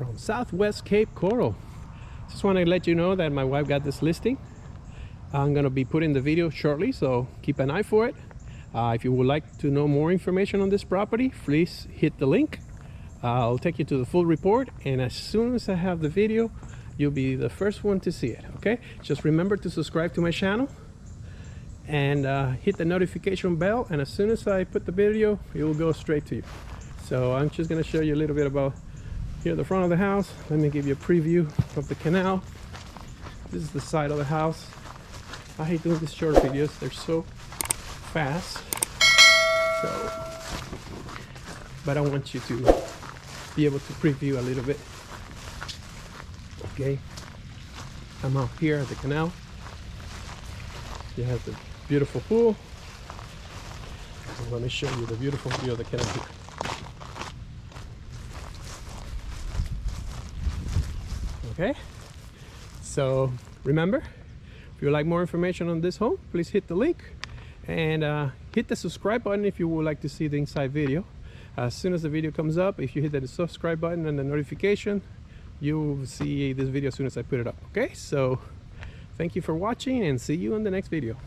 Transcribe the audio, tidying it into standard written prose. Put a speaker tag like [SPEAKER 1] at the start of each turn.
[SPEAKER 1] on Southwest Cape Coral. Just want to let you know that my wife got this listing. I'm going to be putting the video shortly, so keep an eye for it. If you would like to know more information on this property, please hit the link. I'll take you to the full report, and as soon as I have the video, you'll be the first one to see it. Okay, just remember to subscribe to my channel and hit the notification bell, and as soon as I put the video, it will go straight to you. So I'm just going to show you a little bit about here the front of the house. Let me give you a preview of the canal. This is the side of the house. I hate doing these short videos, they're so fast. But I want you to be able to preview a little bit. Okay, I'm out here at the canal. You have the beautiful pool. And let me show you the beautiful view of the canal here. Okay, so remember, if you would like more information on this home, please hit the link and hit the subscribe button if you would like to see the inside video. As soon as the video comes up, if you hit the subscribe button and the notification, you will see this video as soon as I put it up. Okay, so thank you for watching and see you in the next video.